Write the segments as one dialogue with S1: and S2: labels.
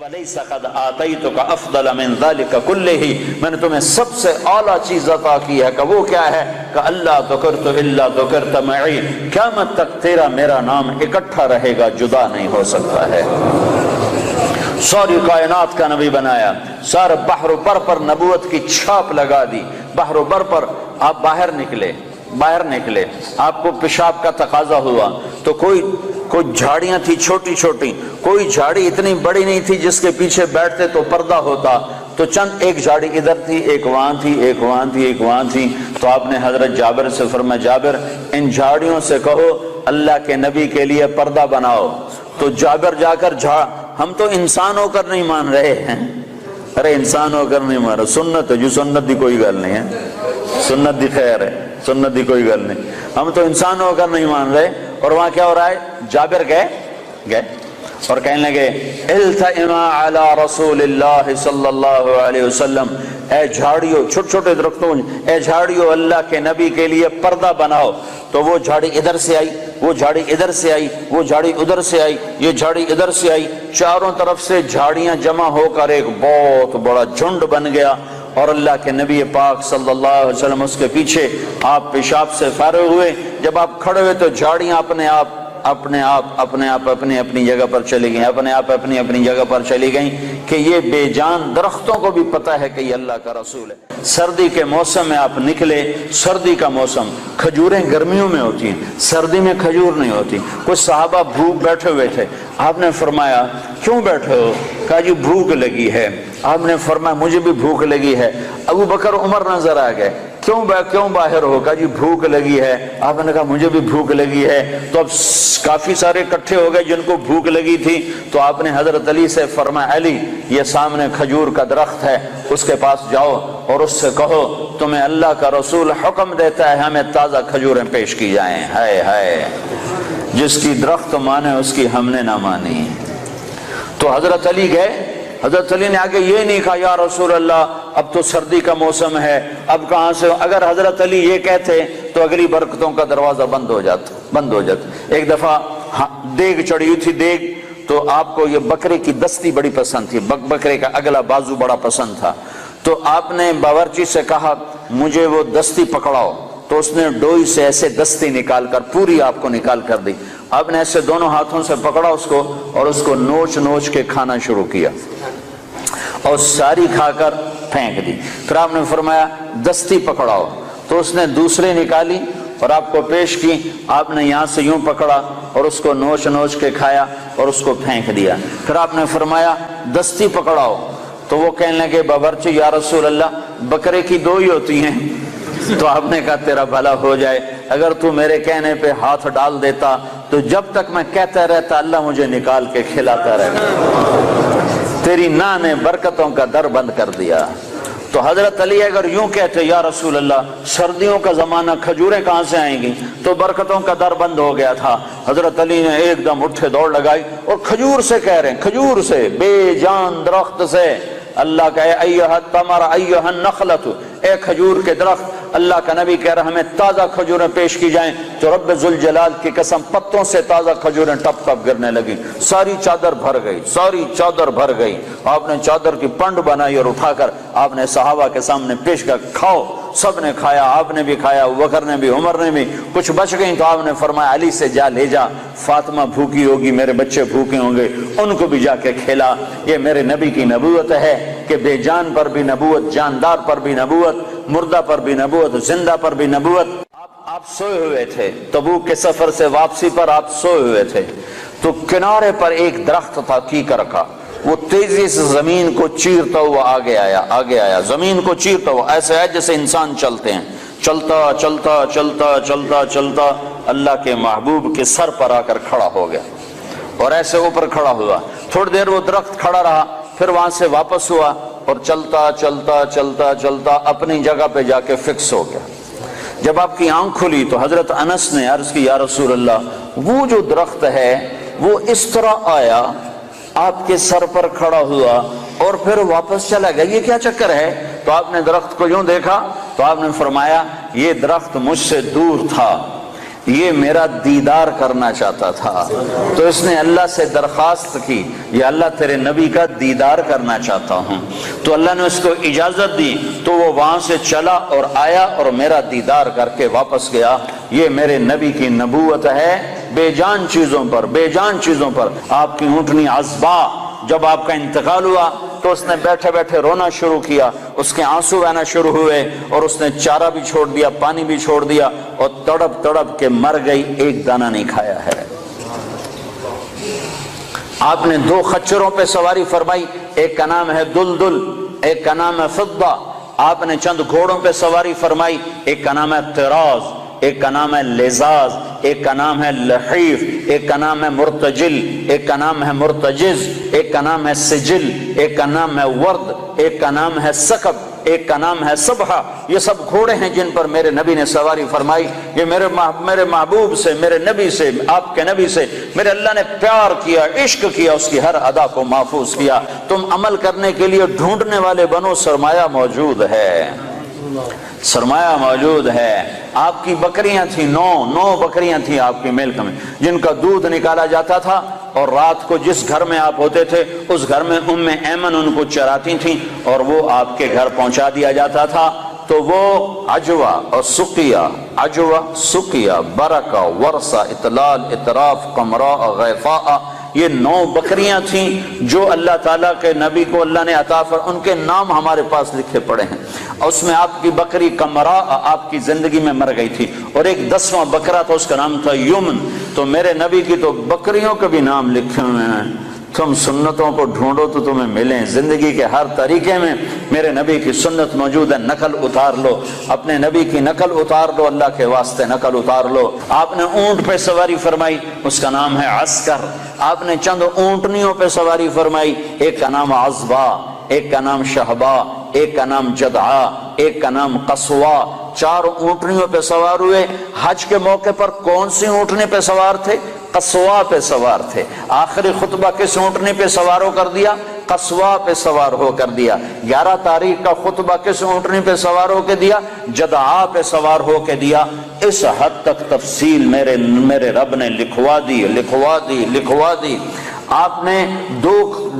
S1: وَلَيْسَ قَدْ آتَيْتُكَ أَفْضَلَ مِنْ ذَلِكَ كُلِّهِ میں نے تمہیں سب سے اعلیٰ چیز عطا کی ہے کہ وہ کیا ہے کہ اللہ ذکرت الا ذکرت معی، قیامت تک تیرا میرا نام اکٹھا رہے گا، جدا نہیں ہو سکتا ہے۔ ساری کائنات کا نبی بنایا، سارے بحر و بر پر نبوت کی چھاپ لگا دی۔ بحر و بر پر آپ باہر نکلے، آپ کو پیشاب کا تقاضا ہوا تو کوئی جھاڑیاں تھی چھوٹی چھوٹی، کوئی جھاڑی اتنی بڑی نہیں تھی جس کے پیچھے بیٹھتے تو پردہ ہوتا، تو چند ایک جھاڑی ادھر تھی، ایک وہاں تھی، ایک وہاں تھی، ایک وہاں تھی۔ تو آپ نے حضرت جابر سے فرمایا جابر ان جھاڑیوں سے کہو اللہ کے نبی کے لیے پردہ بناؤ۔ تو جابر جا کر ہم تو انسان ہو کر نہیں مان رہے ہیں، ارے انسان ہو کر نہیں مان رہے، سنت ہے جو سنت دی کوئی گل نہیں ہے، سنت دی خیر ہے، سنت دی کوئی گل نہیں، ہم تو انسان ہو کر نہیں مان رہے۔ اور وہاں کیا ہو رہا ہے، جابر گئے اور کہنے لگے التئما علی رسول اللہ صلی اللہ علیہ وسلم، اے جھاڑیوں، چھوٹے چھوٹے درختوں، اے جھاڑیوں اللہ کے نبی کے لیے پردہ بناؤ۔ تو وہ جھاڑی ادھر سے آئی، وہ جھاڑی ادھر سے آئی، وہ جھاڑی ادھر سے آئی، یہ جھاڑی ادھر سے آئی، چاروں طرف سے جھاڑیاں جمع ہو کر ایک بہت بڑا جھنڈ بن گیا۔ اور اللہ کے نبی پاک صلی اللہ علیہ وسلم اس کے پیچھے، آپ پیشاب سے فارغ ہوئے، جب آپ کھڑے ہوئے تو جھاڑیاں اپنے آپ اپنی اپنی جگہ پر چلی گئیں، اپنے آپ اپنی اپنی جگہ پر چلی گئیں، کہ یہ بے جان درختوں کو بھی پتہ ہے کہ یہ اللہ کا رسول ہے۔ سردی کے موسم میں آپ نکلے، سردی کا موسم، کھجوریں گرمیوں میں ہوتی ہیں، سردی میں کھجور نہیں ہوتی۔ کچھ صحابہ بھوک بیٹھے ہوئے تھے، آپ نے فرمایا کیوں بیٹھے ہو؟ کہا جی بھوک لگی ہے۔ آپ نے فرمایا مجھے بھی بھوک لگی ہے۔ ابو بکر عمر نظر آ گئے، کیوں باہر ہو؟ کہا جی بھوک لگی ہے۔ آپ نے کہا مجھے بھی بھوک لگی ہے۔ تو اب کافی سارے اکٹھے ہو گئے جن کو بھوک لگی تھی، تو آپ نے حضرت علی سے فرمایا علی یہ سامنے کھجور کا درخت ہے، اس کے پاس جاؤ اور اس سے کہو تمہیں اللہ کا رسول حکم دیتا ہے ہمیں تازہ کھجوریں پیش کی جائیں۔ ہائے ہائے، جس کی درخت مانے اس کی ہم نے نہ مانی۔ تو حضرت علی گئے، حضرت علی نے آگے یہ نہیں کہا یا رسول اللہ اب تو سردی کا موسم ہے، اب کہاں سے؟ اگر حضرت علی یہ کہتے تو اگلی برکتوں کا دروازہ بند ہو جاتا۔ ایک دفعہ دیگ چڑھی ہوئی تھی، دیگ تو آپ کو یہ بکرے کی دستی بڑی پسند تھی، بکرے کا اگلا بازو بڑا پسند تھا، تو آپ نے باورچی سے کہا مجھے وہ دستی پکڑاؤ، تو اس نے ڈوئی سے ایسے دستی نکال کر پوری آپ کو نکال کر دی۔ آپ نے ایسے دونوں ہاتھوں سے پکڑا اس کو اور اس کو نوچ کے کھانا شروع کیا اور ساری کھا کر پھینک دی۔ پھر آپ نے فرمایا دستی پکڑاؤ، تو اس نے دوسری نکالی اور آپ کو پیش کی۔ آپ نے یہاں سے یوں پکڑا اور اس کو نوچ کے کھایا اور اس کو پھینک دیا۔ پھر آپ نے فرمایا دستی پکڑاؤ، تو وہ کہنے لگے باورچی یا رسول اللہ بکرے کی دو ہی ہوتی ہیں۔ تو آپ نے کہا تیرا بھلا ہو جائے، اگر تو میرے کہنے پہ ہاتھ ڈال دیتا تو جب تک میں کہتا رہتا اللہ مجھے نکال کے کھلاتا رہتا، تیری نا نے برکتوں کا در بند کر دیا۔ تو حضرت علی اگر یوں کہتے یا رسول اللہ سردیوں کا زمانہ کھجوریں کہاں سے آئیں گی، تو برکتوں کا در بند ہو گیا تھا۔ حضرت علی نے ایک دم اٹھے دوڑ لگائی اور کھجور سے کہہ رہے ہیں، کھجور سے، بے جان درخت سے اللہ کا اے ایھا التمر ایھا النخلۃ، اے کھجور کے درخت، اللہ کا نبی کہہ رہا ہمیں تازہ کھجوریں پیش کی جائیں، تو رب ذوالجلال کی قسم پتوں سے تازہ کھجوریں ٹپ ٹپ گرنے لگی، ساری چادر بھر گئی۔ آپ نے چادر کی پنڈ بنائی اور اٹھا کر آپ نے صحابہ کے سامنے پیش کر کھاؤ، سب نے کھایا، آپ نے بھی کھایا، ابوبکر نے بھی، عمر نے بھی، کچھ بچ گئی تو آپ نے فرمایا علی سے جا لے جا، فاطمہ بھوکی ہوگی، میرے بچے بھوکے ہوں گے، ان کو بھی جا کے کھلا۔ یہ میرے نبی کی نبوت ہے کہ بے جان پر بھی نبوت، جاندار پر بھی نبوت، مردہ پر بھی نبوت، زندہ پر بھی نبوت۔ آپ سوئے ہوئے تھے، تبوک کے سفر سے واپسی پر آپ سوئے ہوئے تھے، تو کنارے پر ایک درخت تھا کیکر کا، وہ تیزی سے زمین کو چیرتا ہوا آگے آیا، زمین کو چیرتا ہوا، ایسے ہے جیسے انسان چلتے ہیں، چلتا اللہ کے محبوب کے سر پر آ کر کھڑا ہو گیا اور ایسے اوپر کھڑا ہوا۔ تھوڑی دیر وہ درخت کھڑا رہا، پھر وہاں سے واپس ہوا اور چلتا اپنی جگہ پہ جا کے فکس ہو گیا۔ جب آپ کی آنکھ کھلی تو حضرت انس نے عرض کی یا رسول اللہ وہ جو درخت ہے وہ اس طرح آیا، آپ کے سر پر کھڑا ہوا اور پھر واپس چلا گیا، یہ کیا چکر ہے؟ تو آپ نے درخت کو یوں دیکھا تو آپ نے فرمایا یہ درخت مجھ سے دور تھا، یہ میرا دیدار کرنا چاہتا تھا، تو اس نے اللہ سے درخواست کی یا اللہ تیرے نبی کا دیدار کرنا چاہتا ہوں، تو اللہ نے اس کو اجازت دی، تو وہ وہاں سے چلا اور آیا اور میرا دیدار کر کے واپس گیا۔ یہ میرے نبی کی نبوت ہے بے جان چیزوں پر، بے جان چیزوں پر۔ آپ کی اونٹنی عذبا جب آپ کا انتقال ہوا تو اس نے بیٹھے بیٹھے رونا شروع کیا، اس کے آنسو بہنا شروع ہوئے، اور اس نے چارہ بھی چھوڑ دیا، پانی بھی چھوڑ دیا، اور تڑپ تڑپ کے مر گئی، ایک دانہ نہیں کھایا ہے۔ آپ نے 2 خچروں پہ سواری فرمائی، ایک کا نام ہے دلدل، ایک کا نام ہے فضہ۔ آپ نے چند گھوڑوں پہ سواری فرمائی، ایک کا نام ہے طراز، ایک کا نام ہے لزاز، ایک کا نام ہے لحیف، ایک کا نام ہے مرتجل، ایک کا نام ہے مرتجز، ایک کا نام ہے سجل، ایک کا نام ہے ورد، ایک کا نام ہے سکب، ایک کا نام ہے صبحہ۔ یہ سب گھوڑے ہیں جن پر میرے نبی نے سواری فرمائی۔ یہ میرے محبوب سے، میرے نبی سے، آپ کے نبی سے میرے اللہ نے پیار کیا، عشق کیا، اس کی ہر ادا کو محفوظ کیا۔ تم عمل کرنے کے لیے ڈھونڈنے والے بنو، سرمایہ موجود ہے، سرمایہ موجود ہے۔ آپ کی بکریاں تھیں، 9 بکریاں تھیں آپ کی ملک میں، جن کا دودھ نکالا جاتا تھا، اور رات کو جس گھر میں آپ ہوتے تھے اس گھر میں ام ایمن ان کو چراتی تھیں، اور وہ آپ کے گھر پہنچا دیا جاتا تھا۔ تو وہ عجوہ اور سقیہ، عجوہ، سقیہ، برکہ، ورثہ، اطلال، اطراف، قمراء، غیفاء، یہ 9 بکریاں تھیں جو اللہ تعالیٰ کے نبی کو اللہ نے عطا فرمائی، ان کے نام ہمارے پاس لکھے پڑے ہیں۔ اس میں آپ کی بکری قمراء آپ کی زندگی میں مر گئی تھی، اور ایک 10واں بکرا تھا، اس کا نام تھا یمن۔ تو میرے نبی کی تو بکریوں کے بھی نام لکھے ہوئے ہیں۔ تم سنتوں کو ڈھونڈو تو تمہیں ملیں، زندگی کے ہر طریقے میں میرے نبی کی سنت موجود ہے۔ نقل اتار لو، اپنے نبی کی نقل اتار لو، اللہ کے واسطے نقل اتار لو۔ آپ نے اونٹ پہ سواری فرمائی، اس کا نام ہے عسکر۔ آپ نے چند اونٹنیوں پہ سواری فرمائی، ایک کا نام عذبا، ایک کا نام شہبا، ایک کا نام جدعا، ایک کا نام قصوا۔ 4 اونٹنیوں پہ سوار ہوئے۔ حج کے موقع پر کون سی اونٹنی پہ سوار تھے؟ قصوا پہ سوار تھے۔ آخری خطبہ کس اونٹنی پہ سوار ہو کر دیا؟ قصوا پہ سوار ہو کر دیا۔ 11 تاریخ کا خطبہ کس اونٹنی پہ سوار ہو کے دیا؟ جدعا پہ سوار ہو کے دیا۔ اس حد تک تفصیل میرے رب نے لکھوا دی۔ آپ نے 2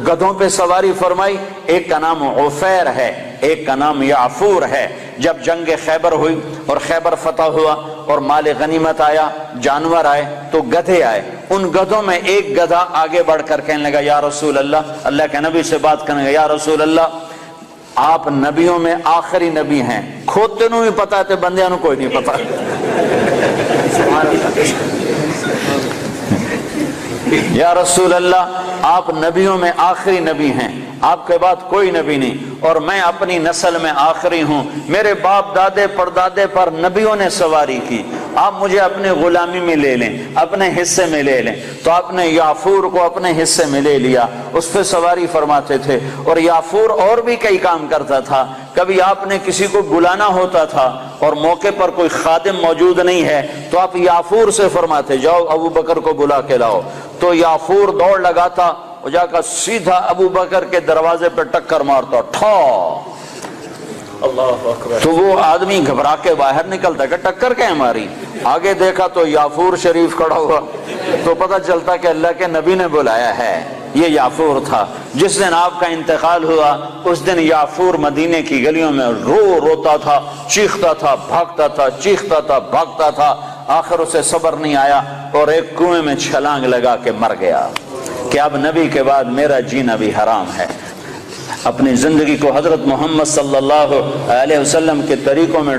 S1: گدھوں پہ سواری فرمائی، ایک کا نام عفیر ہے، ایک کا نام یعفور ہے۔ جب جنگ خیبر ہوئی اور خیبر فتح ہوا اور مال غنیمت آیا، جانور آئے، تو گدھے آئے۔ ان گدھوں میں ایک گدھا آگے بڑھ کر کہنے لگا، یا رسول اللہ، اللہ کے نبی سے بات کرنے لگا، یا رسول اللہ، آپ نبیوں میں آخری نبی ہیں، کھوتے نو بھی پتا تے بندیاں نو کوئی نہیں پتا۔ یا رسول اللہ، آپ نبیوں میں آخری نبی ہیں، آپ کے بعد کوئی نبی نہیں، اور میں اپنی نسل میں آخری ہوں، میرے باپ دادے پردادے پر نبیوں نے سواری کی، آپ مجھے اپنے غلامی میں لے لیں، اپنے حصے میں لے لیں۔ تو آپ نے یافور کو اپنے حصے میں لے لیا، اس پہ سواری فرماتے تھے۔ اور یافور اور بھی کئی کام کرتا تھا۔ کبھی آپ نے کسی کو بلانا ہوتا تھا اور موقع پر کوئی خادم موجود نہیں ہے تو آپ یافور سے فرماتے، جاؤ ابو بکر کو بلا کے لاؤ۔ تو یافور دوڑ لگاتا، وہ جا کر سیدھا ابو بکر کے دروازے پہ ٹکر مارتا، ٹھا، اللہ اکبر۔ تو وہ آدمی گھبرا کے باہر نکلتا کہ ٹکر کیا ماری؟ آگے دیکھا تو یافور شریف کھڑا ہوا، تو پتہ چلتا کہ اللہ کے نبی نے بلایا ہے۔ یہ یافور تھا۔ جس دن آپ کا انتقال ہوا اس دن یافور مدینے کی گلیوں میں روتا تھا، چیختا تھا، بھاگتا تھا، چیختا تھا، بھاگتا تھا۔ آخر اسے صبر نہیں آیا اور ایک کنویں میں چھلانگ لگا کے مر گیا کہ اب نبی کے بعد میرا جینا بھی حرام ہے۔ اپنی زندگی کو حضرت محمد صلی اللہ علیہ وسلم کے طریقوں میں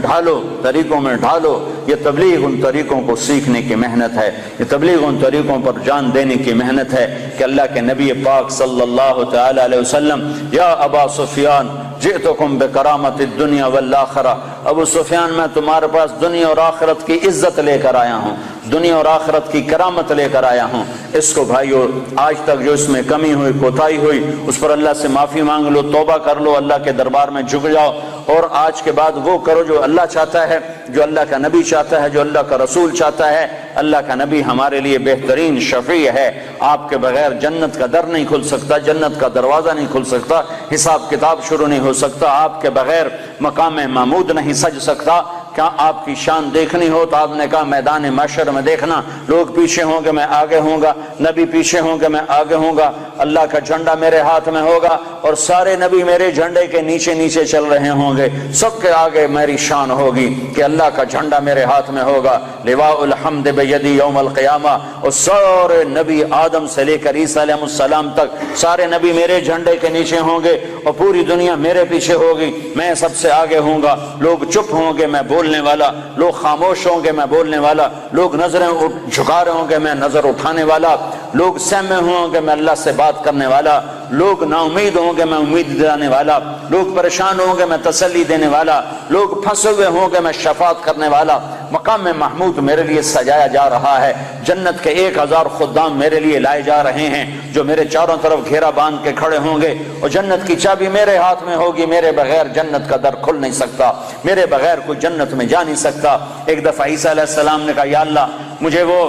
S1: ڈھالو۔ یہ تبلیغ ان طریقوں کو سیکھنے کی محنت ہے، یہ تبلیغ ان طریقوں پر جان دینے کی محنت ہے کہ اللہ کے نبی پاک صلی اللہ تعالی علیہ وسلم، یا ابا سفیان جئتکم بکرامت الدنیا والآخرہ، ابو سفیان میں تمہارے پاس دنیا اور آخرت کی عزت لے کر آیا ہوں، دنیا اور آخرت کی کرامت لے کر آیا ہوں۔ اس کو بھائیو، آج تک جو اس میں کمی ہوئی، کوتاہی ہوئی، اس پر اللہ سے معافی مانگ لو، توبہ کر لو، اللہ کے دربار میں جھک جاؤ، اور آج کے بعد وہ کرو جو اللہ چاہتا ہے، جو اللہ کا نبی چاہتا ہے، جو اللہ کا رسول چاہتا ہے۔ اللہ کا نبی ہمارے لیے بہترین شفیع ہے۔ آپ کے بغیر جنت کا در نہیں کھل سکتا، جنت کا دروازہ نہیں کھل سکتا، حساب کتاب شروع نہیں ہو سکتا، آپ کے بغیر مقام محمود نہیں سج سکتا۔ کیا آپ کی شان دیکھنی ہو تو آپ نے کہا میدان محشر میں دیکھنا، لوگ پیچھے ہوں گے میں آگے ہوں گا، نبی پیچھے ہوں گے میں آگے ہوں گا، اللہ کا جھنڈا میرے ہاتھ میں ہوگا اور سارے نبی میرے جھنڈے کے نیچے نیچے چل رہے ہوں گے، سب کے آگے میری شان ہوگی کہ اللہ کا جھنڈا میرے ہاتھ میں ہوگا، لواء الحمد بیدی یوم القیامہ، اور سارے نبی آدم سے لے کر عیسیٰ علیہ السلام تک سارے نبی میرے جھنڈے کے نیچے ہوں گے اور پوری دنیا میرے پیچھے ہوگی، میں سب سے آگے ہوں گا، لوگ چپ ہوں گے میں بولنے والا، لوگ خاموش ہوں گے میں بولنے والا، لوگ نظریں جھکا رہے ہوں گے میں نظر اٹھانے والا، لوگ سہمے ہوں گے میں اللہ سے بات کرنے والا، لوگ نا امید ہوں گے میں امید دلانے والا، لوگ پریشان ہوں گے میں تسلی دینے والا، لوگ پھنسے ہوئے ہوں گے میں شفاعت کرنے والا۔ مقام محمود میرے لیے سجایا جا رہا ہے، جنت کے 1000 خدام میرے لیے لائے جا رہے ہیں جو میرے چاروں طرف گھیرا باندھ کے کھڑے ہوں گے، اور جنت کی چابی میرے ہاتھ میں ہوگی، میرے بغیر جنت کا در کھل نہیں سکتا، میرے بغیر کوئی جنت میں جا نہیں سکتا۔ ایک دفعہ عیسیٰ علیہ السلام نے کہا یا اللہ مجھے وہ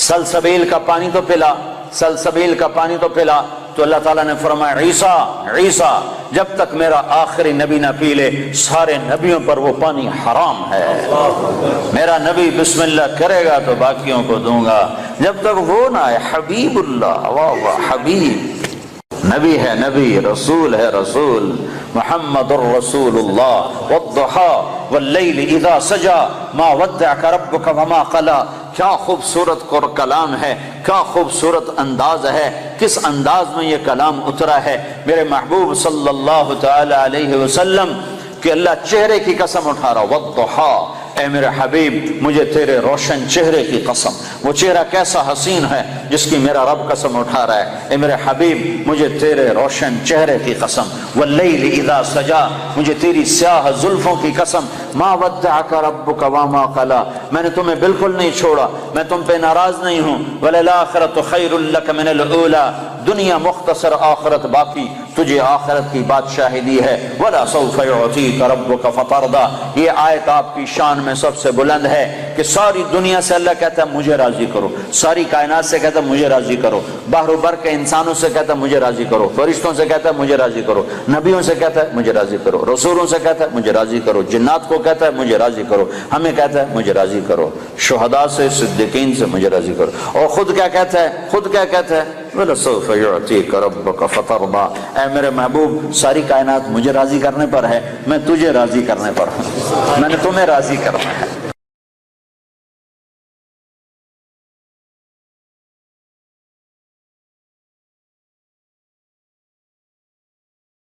S1: سلسبیل کا پانی تو پلا، سلسبیل کا پانی تو پلا، تو اللہ تعالیٰ نے فرمایا عیسیٰ جب تک میرا آخری نبی نہ پی لے سارے نبیوں پر وہ پانی حرام ہے، میرا نبی بسم اللہ کرے گا تو باقیوں کو دوں گا، جب تک وہ نہ ہے۔ حبیب اللہ، واہ واہ، حبیب، نبی ہے نبی، رسول ہے رسول، محمد الرسول اللہ۔ والضحى واللیل اذا سجا ما ودعك ربك وما قلى، کیا خوبصورت کلام ہے، کیا خوبصورت انداز ہے، کس انداز میں یہ کلام اترا ہے میرے محبوب صلی اللہ تعالی علیہ وسلم کہ اللہ چہرے کی قسم اٹھا رہا، والضحى، اے میرے حبیب مجھے تیرے روشن چہرے کی قسم، وہ چہرہ کیسا حسین ہے جس کی میرا رب قسم اٹھا رہا ہے، اے میرے حبیب مجھے تیرے روشن چہرے کی قسم، واللیل اذا سجا، مجھے تیری سیاہ زلفوں کی قسم، ما ودعک ربک وما قلی، میں نے تمہیں بالکل نہیں چھوڑا، میں تم پہ ناراض نہیں ہوں، وللآخرۃ خیر لک من الاولی، دنیا مختصر آخرت باقی، تجھے آخرت کی بادشاہی دی ہے، ولا سوف یعطیک ربک فترضی، یہ آیت آپ کی شان میں سب سے بلند ہے کہ ساری دنیا سے اللہ کہتا ہے مجھے راضی کرو، ساری کائنات سے کہتا ہے مجھے راضی کرو، بحر و بر کے انسانوں سے کہتا ہے مجھے راضی کرو، فرشتوں سے کہتا ہے مجھے راضی کرو، نبیوں سے کہتا ہے مجھے راضی کرو، رسولوں سے کہتا ہے مجھے راضی کرو، جنات کو کہتا ہے مجھے راضی کرو، ہمیں کہتا ہے مجھے راضی کرو، شہداء سے صدیقین سے مجھے راضی کرو، اور خود کیا کہتا ہے، خود کیا کہتا ہے، وَلَسَوْفَ يُعْطِيكَ رَبُّكَ فَتَرْضَى، اے میرے محبوب ساری کائنات مجھے راضی کرنے پر ہے، میں تجھے راضی کرنے پر ہوں، میں نے تمہیں راضی کرنا ہے۔